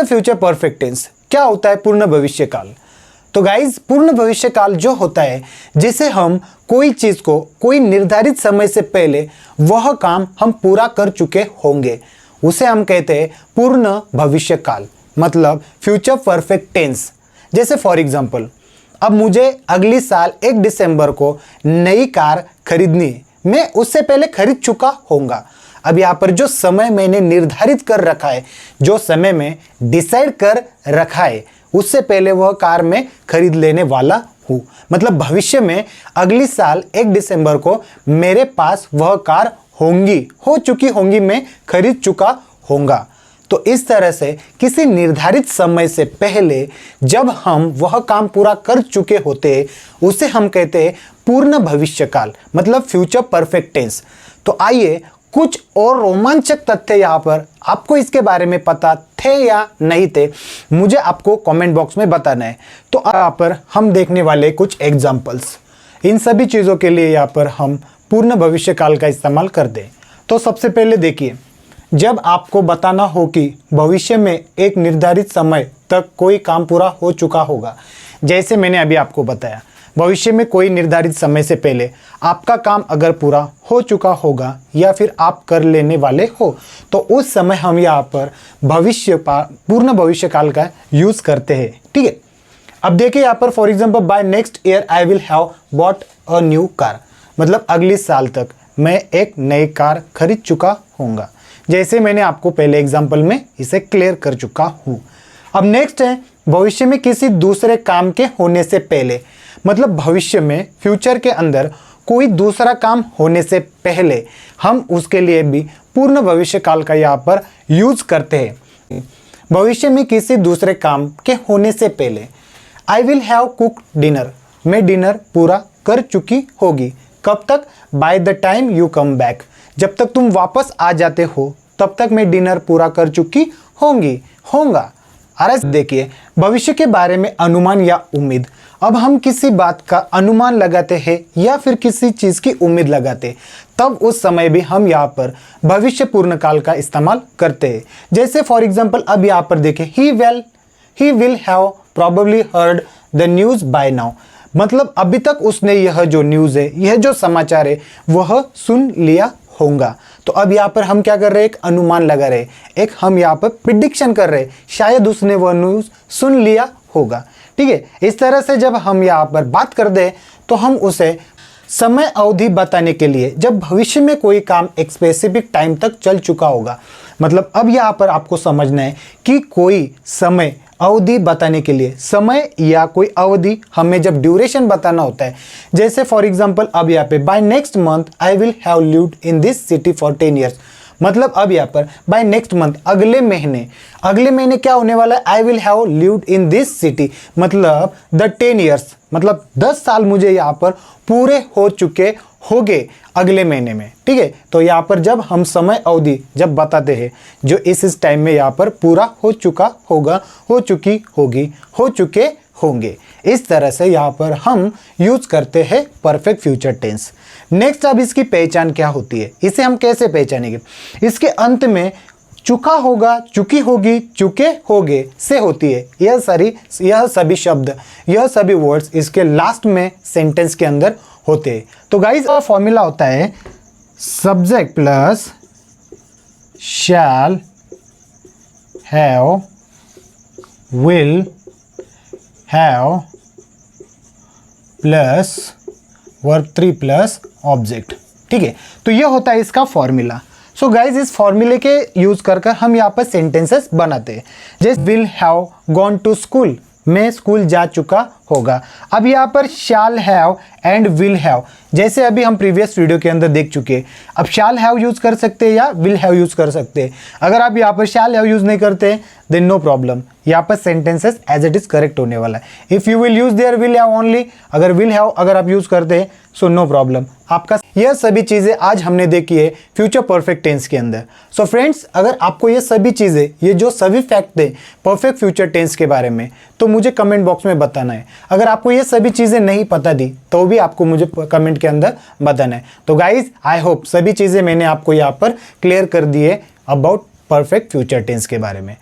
Future perfect tense क्या होता है? पूर्ण भविष्य काल। तो गाइज पूर्ण भविष्य काल जो होता है जिसे हम कोई चीज को कोई निर्धारित समय से पहले वह काम हम पूरा कर चुके होंगे उसे हम कहते हैं पूर्ण भविष्य काल, मतलब फ्यूचर परफेक्ट टेंस। जैसे फॉर एग्जांपल अब मुझे अगली साल 1 दिसंबर को नई कार खरीदनी है, मैं उससे पहले खरीद चुका होऊंगा। अब यहाँ पर जो समय मैंने निर्धारित कर रखा है, जो समय में डिसाइड कर रखा है, उससे पहले वह कार मैं खरीद लेने वाला हूँ। मतलब भविष्य में अगली साल 1 दिसंबर को मेरे पास वह कार हो चुकी होंगी, मैं खरीद चुका होऊंगा। तो इस तरह से किसी निर्धारित समय से पहले जब हम वह काम पूरा कर चुके होते उसे हम कहते हैं पूर्ण भविष्य काल, मतलब फ्यूचर परफेक्ट टेंस। तो आइए कुछ और रोमांचक तथ्य यहाँ पर आपको इसके बारे में पता थे या नहीं थे, मुझे आपको कमेंट बॉक्स में बताना है। तो यहाँ पर हम देखने वाले कुछ एग्जाम्पल्स, इन सभी चीज़ों के लिए यहाँ पर हम पूर्ण भविष्य काल का इस्तेमाल कर दें। तो सबसे पहले देखिए, जब आपको बताना हो कि भविष्य में एक निर्धारित समय तक कोई काम पूरा हो चुका होगा, जैसे मैंने अभी आपको बताया, भविष्य में कोई निर्धारित समय से पहले आपका काम अगर पूरा हो चुका होगा या फिर आप कर लेने वाले हो, तो उस समय हम यहाँ पर पूर्ण भविष्य काल का यूज़ करते हैं। ठीक है, अब देखिए यहाँ पर for example bye next year I will have bought a new car, मतलब अगले साल तक मैं एक नई कार खरीद चुका होऊंगा। जैसे मैंने आपको पहले एग्जाम्पल में इसे क्लियर कर चुका हूँ। अब नेक्स्ट है भविष्य में किसी दूसरे काम के होने से पहले, मतलब भविष्य में फ्यूचर के अंदर कोई दूसरा काम होने से पहले हम उसके लिए भी पूर्ण भविष्य काल का यहाँ पर यूज करते हैं। भविष्य में किसी दूसरे काम के होने से पहले आई विल हैव कुक डिनर, मैं डिनर पूरा कर चुकी होगी। कब तक? By the time you come back, जब तक तुम वापस आ जाते हो तब तक मैं डिनर पूरा कर चुकी होऊंगा। अरे देखिए, भविष्य के बारे में अनुमान या उम्मीद, अब हम किसी बात का अनुमान लगाते हैं या फिर किसी चीज़ की उम्मीद लगाते, तब उस समय भी हम यहाँ पर भविष्य पूर्ण काल का इस्तेमाल करते हैं। जैसे फॉर एग्जांपल अब यहाँ पर देखें, he will have probably heard the news bye now, मतलब अभी तक उसने यह जो न्यूज़ है, यह जो समाचार है, वह सुन लिया होगा। तो अब यहाँ पर हम क्या कर रहे हैं? एक अनुमान लगा रहे हैं, एक हम यहाँ पर प्रिडिक्शन कर रहे हैं, शायद उसने वह न्यूज़ सुन लिया होगा। ठीक है, इस तरह से जब हम यहाँ पर बात कर दें तो हम उसे समय अवधि बताने के लिए, जब भविष्य में कोई काम एक स्पेसिफिक टाइम तक चल चुका होगा, मतलब अब यहाँ पर आपको समझना है कि कोई समय अवधि बताने के लिए, समय या कोई अवधि हमें जब ड्यूरेशन बताना होता है, जैसे फॉर एग्जांपल अब यहाँ पे by next month I will have lived in this city for 10 years, मतलब अब यहाँ पर बाय नेक्स्ट मंथ अगले महीने क्या होने वाला है? आई will have lived in this city, मतलब द 10 years, मतलब 10 साल मुझे यहाँ पर पूरे हो चुके होंगे अगले महीने में। ठीक है, तो यहाँ पर जब हम समय अवधि जब बताते हैं जो इस टाइम में यहाँ पर पूरा हो चुका होगा, हो चुकी होगी, हो चुके होंगे, इस तरह से यहाँ पर हम यूज करते हैं परफेक्ट फ्यूचर टेंस। नेक्स्ट, अब इसकी पहचान क्या होती है, इसे हम कैसे पहचानेंगे? इसके अंत में चुका होगा, चुकी होगी, चुके होगे से होती है। यह सभी शब्द, यह सभी वर्ड्स इसके लास्ट में सेंटेंस के अंदर होते हैं। तो गाइस का फॉर्मूला होता है subject plus shall have will have plus verb 3 plus object. ठीक है, तो यह होता है इसका फॉर्मूला। सो गाइज इस फॉर्मूले के यूज कर हम यहाँ पर सेंटेंसेस बनाते हैं। जैसे will have gone to school, मैं स्कूल जा चुका होगा। अब यहाँ पर shall have and will have, जैसे अभी हम प्रीवियस वीडियो के अंदर देख चुके हैं, अब शैल हैव यूज कर सकते हैं या विल हैव यूज कर सकते हैं। अगर आप यहाँ पर शैल हैव यूज नहीं करते देन नो प्रॉब्लम, यहाँ पर sentences as it is correct होने वाला है। If you will use there will have only, अगर विल हैव अगर आप यूज करते हैं सो नो प्रॉब्लम आपका। यह सभी चीज़ें आज हमने देखी है फ्यूचर परफेक्ट टेंस के अंदर। सो फ्रेंड्स, अगर आपको ये सभी चीज़ें, ये जो सभी फैक्ट थे परफेक्ट फ्यूचर टेंस के बारे में, तो मुझे कमेंट बॉक्स में बताना है। अगर आपको ये सभी चीज़ें नहीं पता दी तो भी आपको मुझे कमेंट के अंदर बताना है। तो गाइज आई होप सभी चीज़ें मैंने आपको यहाँ पर क्लियर कर दी है अबाउट परफेक्ट फ्यूचर टेंस के बारे में।